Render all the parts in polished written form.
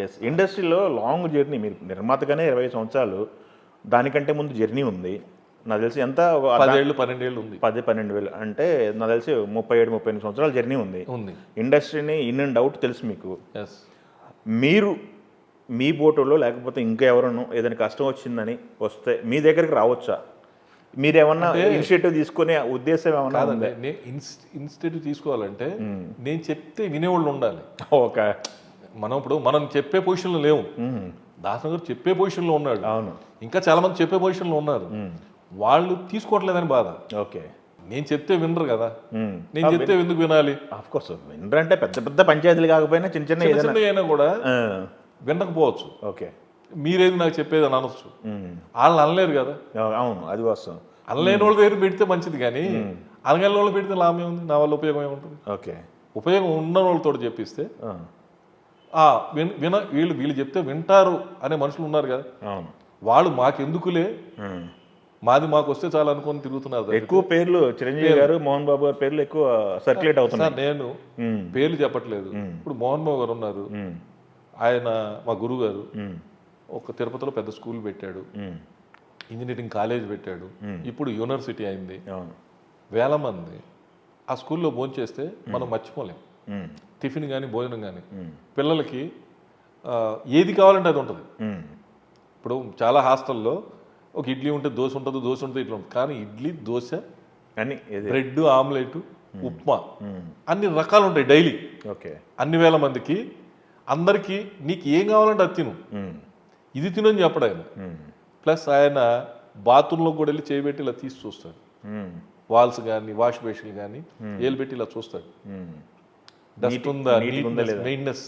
Yes, ఇండస్ట్రీలో long journey. మీరు నిర్మాతగానే 20 సంవత్సరాలు, దానికంటే ముందు జర్నీ ఉంది. నాకు తెలిసి ఎంత 10 ఏళ్ళు 12 ఏళ్ళు ఉంది. 10-12 అంటే నాకు తెలిసి 37-38 సంవత్సరాల జర్నీ ఉంది. ఇండస్ట్రీని ఇన్ అండ్ అవుట్ తెలుసు మీకు. ఎస్. మీరు మీ బోటోలో లేకపోతే ఇంకా ఎవరన్నా ఏదైనా కష్టం వచ్చిందని వస్తే మీ దగ్గరికి రావచ్చా? మీరేమన్నా ఇనిషియేటివ్ తీసుకునే ఉద్దేశం ఏమన్నా ఉందా? ఇనిషియేటివ్ తీసుకోవాలంటే నేను చెప్తే వినేవాళ్ళు ఉండాలి. ఓకే. మనం చెప్పే పొజిషన్లో లేవు. దాసన్ గారు చెప్పే పొజిషన్లో ఉన్నాడు. అవును. ఇంకా చాలా మంది చెప్పే పొజిషన్లో ఉన్నారు. వాళ్ళు తీసుకోవట్లేదని బాధ. ఓకే. నేను చెప్తే వినరు కదా, నేను చెప్తే ఎందుకు వినాలి? ఆఫ్ కోర్స్ వినరు. అంటే పెద్ద పెద్ద పంచాయతీలు కాకపోయినా చిన్న చిన్న అయినా కూడా వినకపోవచ్చు. ఓకే. మీరేది నాకు చెప్పేది అని అనొచ్చు. వాళ్ళు అనలేరు కదా. అవును, అది వస్తాం. అనలేని వాళ్ళ దగ్గర పెడితే మంచిది, కానీ అనగలిన వాళ్ళు పెడితే లాభం ఏముంది? నా వల్ల ఉపయోగం ఏముంటుంది? ఓకే. ఉపయోగం ఉన్న వాళ్ళతో చెప్పిస్తే వీళ్ళు చెప్తే వింటారు అనే మనుషులు ఉన్నారు కదా. అవును. వాళ్ళు మాకెందుకులే, మాది మాకు వస్తే చాలా అనుకొని తిరుగుతున్నారు. ఎక్కువ పేర్లు చిరంజీవి గారు, మోహన్ బాబు గారి పేర్లు ఎక్కువ సర్క్యులేట్ అవుతున్నారు. నేను పేర్లు చెప్పట్లేదు. ఇప్పుడు మోహన్ బాబు గారు ఉన్నారు, ఆయన మా గురువు గారు. ఒక తిరుపతిలో పెద్ద స్కూల్ పెట్టాడు, ఇంజనీరింగ్ కాలేజ్ పెట్టాడు, ఇప్పుడు యూనివర్సిటీ అయింది. వేల మంది ఆ స్కూల్లో భోంచేస్తే మనం మర్చిపోలేం. టిఫిన్ కానీ భోజనం కానీ పిల్లలకి ఏది కావాలంటే అది ఉంటుంది. ఇప్పుడు చాలా హాస్టల్లో ఒక ఇడ్లీ ఉంటే దోశ ఉంటుంది, దోశ ఉంటుంది, ఇట్లా ఉంటుంది. కానీ ఇడ్లీ, దోశ, బ్రెడ్, ఆమ్లెట్, ఉప్మా అన్ని రకాలు ఉంటాయి డైలీ. ఓకే. అన్ని వేల మందికి అందరికీ నీకు ఏం కావాలంటే అది తిను, ఇది తిను అని చెప్పడు ఆయన. ప్లస్ ఆయన బాత్రూంలో కూడా వెళ్ళి చేయబెట్టి ఇలా తీసి చూస్తాడు. వాల్స్ కానీ వాష్ బేసిన్లు కానీ ఏలు పెట్టి ఇలా చూస్తాడు, డస్ట్ ఉందా, నీట్నెస్.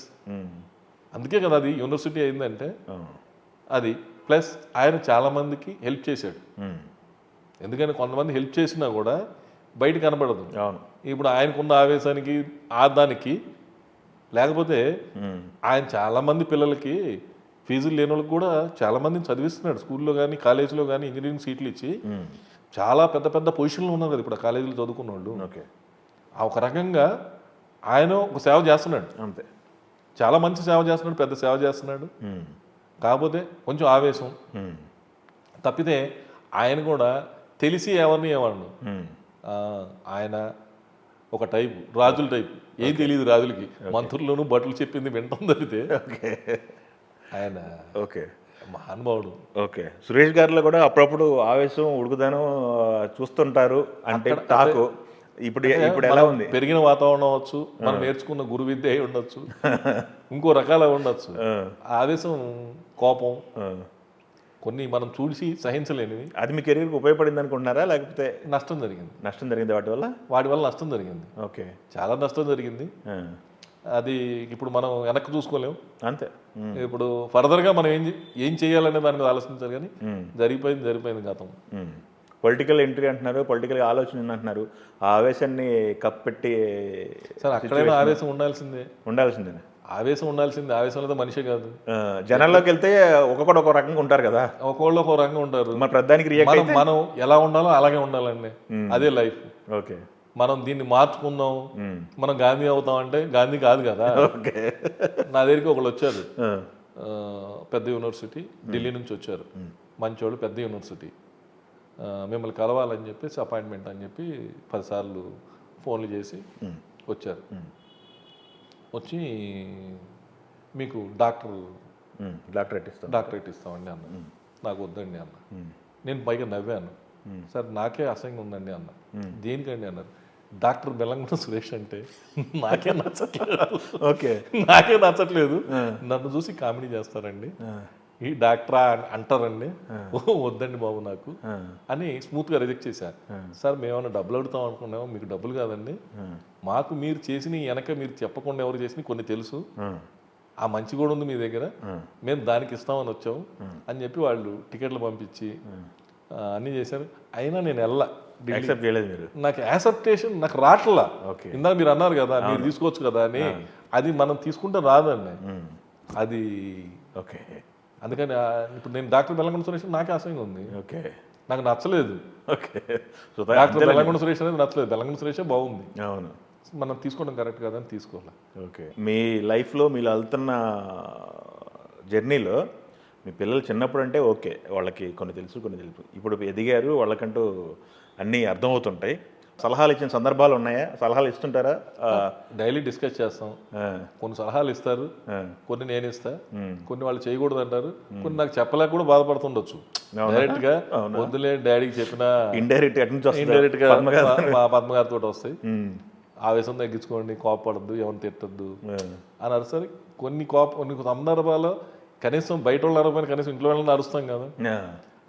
అందుకే కదా అది యూనివర్సిటీ అయిందంటే అది. ప్లస్ ఆయన చాలా మందికి హెల్ప్ చేశాడు. ఎందుకని కొంతమంది హెల్ప్ చేసినా కూడా బయట కనబడదు. ఇప్పుడు ఆయనకున్న ఆవేశానికి దానికి. లేకపోతే ఆయన చాలా మంది పిల్లలకి ఫీజులు లేని వాళ్ళకి కూడా చాలా మందిని చదివిస్తున్నాడు. స్కూల్లో కానీ కాలేజీలో కానీ ఇంజనీరింగ్ సీట్లు ఇచ్చి చాలా పెద్ద పెద్ద పొజిషన్లు ఉన్నారు కదా ఇప్పుడు ఆ కాలేజీలో చదువుకున్న వాళ్ళు. ఓకే. ఒక రకంగా ఆయన ఒక సేవ చేస్తున్నాడు. అంతే. చాలా మంచి సేవ చేస్తున్నాడు, పెద్ద సేవ చేస్తున్నాడు. కాకపోతే కొంచెం ఆవేశం తప్పితే ఆయన కూడా తెలిసి ఎవరిని ఏమన్నా ఆయన ఒక టైపు రాజుల టైపు. ఏం తెలియదు రాజులకి, మంత్రుల్లోనూ బట్టలు చెప్పింది వింటాం తప్పితే. ఆయన ఓకే మహానుభావుడు. ఓకే. సురేష్ గారిలో కూడా అప్పుడప్పుడు ఆవేశం, ఉడుకుదనం చూస్తుంటారు అంటే టాకు. ఇప్పుడు ఎలా ఉంది? పెరిగిన వాతావరణం అవ్వచ్చు, మనం నేర్చుకున్న గురు విద్య అయి ఉండొచ్చు, ఇంకో రకాల ఉండొచ్చు. ఆవేశం, కోపం కొన్ని మనం చూసి సహించలేనివి. అది మీ కెరీర్కి ఉపయోగపడింది అనుకుంటున్నారా, లేకపోతే నష్టం జరిగింది? నష్టం జరిగింది వాటి వల్ల నష్టం జరిగింది. ఓకే. చాలా నష్టం జరిగింది. అది ఇప్పుడు మనం వెనక్కి చూసుకోలేము. అంతే. ఇప్పుడు ఫర్దర్గా మనం ఏం చేయాలనే దాని మీద ఆలోచించాలి. కానీ జరిగిపోయింది గతం. పొలిటికల్ ఎంట్రీ అంటున్నారు, పొలిటికల్ ఆలోచన అంటున్నారు. ఆ ఆవేశాన్ని కప్పెట్టి సార్ అక్కడైనా ఆవేశం ఉండాల్సిందే. ఆవేశం లేదా మనిషే కాదు. జనాల్లోకి వెళ్తే ఒక్కొక్కడు ఒక రకంగా ఉంటారు కదా, ఒక్కొక్కళ్ళు ఒక రకంగా ఉంటారు. మన ప్రధానికి మనం ఎలా ఉండాలో అలాగే ఉండాలండి. అదే లైఫ్. ఓకే. మనం దీన్ని మార్చుకుందాం, మనం గాంధీ అవుతాం అంటే గాంధీ కాదు కదా. నా దగ్గరికి ఒకళ్ళు వచ్చారు, పెద్ద యూనివర్సిటీ, ఢిల్లీ నుంచి వచ్చారు, మంచోళ్ళు, పెద్ద యూనివర్సిటీ. మిమ్మల్ని కలవాలని చెప్పేసి అపాయింట్మెంట్ అని చెప్పి 10 సార్లు ఫోన్లు చేసి వచ్చారు. వచ్చి మీకు డాక్టరేట్ ఇస్తామండి అన్న. నాకు వద్దండి అన్న. నేను పైగా నవ్వాను. సార్ నాకే అసహ్యంగా ఉందండి అన్న. దేనికండి అన్నారు. డాక్టర్ బెల్లంకొండ సురేష్ అంటే నాకే నచ్చట్లేదు. ఓకే. నాకే నచ్చట్లేదు, నన్ను చూసి కామెడీ చేస్తారండి, ఈ డాక్టరా అంటారండి, వద్దండి బాబు నాకు అని స్మూత్గా రిజెక్ట్ చేశారు. సార్ మేమన్నా డబ్బులు అడుగుతాం అనుకున్నాము, మీకు డబ్బులు కాదండి, మాకు మీరు చేసిన వెనక మీరు చెప్పకుండా ఎవరు చేసిన కొన్ని తెలుసు, ఆ మంచి కూడా ఉంది మీ దగ్గర, మేము దానికి ఇస్తామని వచ్చాము అని చెప్పి వాళ్ళు టికెట్లు పంపించి అన్నీ చేశారు. అయినా నేను యాక్సెప్ట్ చేయలేదు. మీరు నాకు యాక్సెప్టేషన్ నాకు రాట్లా. ఇందాక మీరు అన్నారు కదా మీరు తీసుకోవచ్చు కదా అని, అది మనం తీసుకుంటే రాదండి అది. ఓకే. అందుకని ఇప్పుడు నేను డాక్టర్ బెల్లంకొండ సురేష్ నాకే అసహ్యంగా ఉంది. ఓకే. నాకు నచ్చలేదు. ఓకే. డాక్టర్ బెల్లంకొండ సురేష్ అనేది నచ్చలేదు. బెల్లంకొండ సురేషే బాగుంది. అవును. మనం తీసుకోవడం కరెక్ట్ కాదని తీసుకోవాలి. ఓకే. మీ లైఫ్లో మీరు వెళ్తున్న జర్నీలో మీ పిల్లలు చిన్నప్పుడు అంటే ఓకే, వాళ్ళకి కొన్ని తెలుసు కొన్ని తెలుసు, ఇప్పుడు ఎదిగారు, వాళ్ళకంటూ అన్నీ అర్థమవుతుంటాయి. సలహాలు ఇచ్చిన సందర్భాలు ఉన్నాయా? సలహాలు ఇస్తుంటారా? డైలీ డిస్కస్ చేస్తాం. కొన్ని సలహాలు ఇస్తారు, కొన్ని నేను ఇస్తా, కొన్ని వాళ్ళు చేయకూడదు అంటారు, కొన్ని నాకు చెప్పలేక కూడా బాధపడుతుండొచ్చు. డైరెక్ట్ గా వద్దులే డాడీకి చెప్పినా ఇండైరెక్ట్ గా మా పద్మగారితో వస్తాయి. ఆవేశం తగ్గించుకోండి, కోపపడద్దు, ఎవరిని తిట్టద్దు అని సరే. కొన్ని సందర్భాల్లో కనీసం బయట వాళ్ళు అరవైన కనీసం ఇంట్లో వాళ్ళని అరుస్తాం కదా,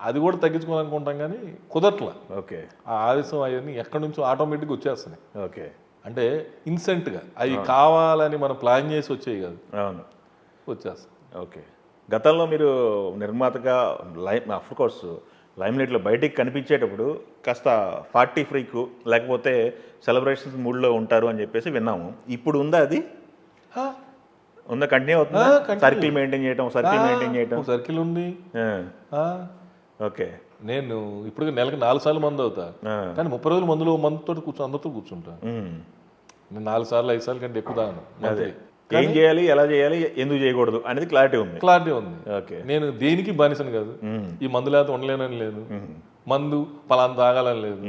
అది కూడా తగ్గించుకోవాలనుకుంటాం కానీ కుదరట్లా. ఓకే, ఆ ఆవేశం అవన్నీ ఎక్కడి నుంచో ఆటోమేటిక్గా వచ్చేస్తున్నాయి. ఓకే, అంటే ఇన్సెంట్గా అవి కావాలని మనం ప్లాన్ చేసి వచ్చేవి కాదు, అవును, వచ్చేస్తాయి. ఓకే. గతంలో మీరు నిర్మాతగా కోర్స్ లైమ్లైట్లో బయటికి కనిపించేటప్పుడు కాస్త పార్టీ ఫ్రీకు లేకపోతే సెలబ్రేషన్స్ మూడ్లో ఉంటారు అని చెప్పేసి విన్నాము. ఇప్పుడు ఉందా అది? ఉందా? కంటిన్యూ అవుతుందా? సర్కిల్ మెయింటైన్ చేయటం సర్కిల్ ఉంది. ఓకే. నేను ఇప్పుడు నెలకి 4 సార్లు మందు అవుతా, కానీ 30 రోజులు మందుతో అందరితో కూర్చుంటా. నేను 4 సార్లు 5 సార్లు కంటే ఎక్కువ తాను. ఏం చేయాలి, ఎలా చేయాలి, ఎందుకు చేయకూడదు అనేది క్లారిటీ ఉంది. ఓకే. నేను దేనికి బానిసను కాదు, ఈ మందు లేకపోతే ఉండలేనని లేదు, మందు పలానా తాగాలని లేదు,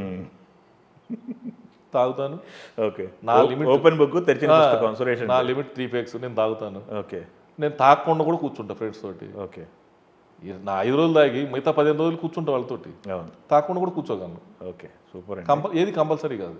తాగుతాను. ఓకే, నా లిమిట్ ఓపెన్ బుక్, తెరిచిన పుస్తకం. సురేష్, నా లిమిట్ 3 పెగ్స్, నేను తాగుతాను. ఓకే. నేను తాగకుండా కూడా కూర్చుంటా ఫ్రెండ్స్ తోటి. ఓకే. నా 5 రోజులు తాగి మిగతా 15 రోజులు కూర్చుంటా వాళ్ళతోటి, తాగకుండా కూడా కూర్చోగలను. Okay, super. ఏది కంపల్సరీ కాదు.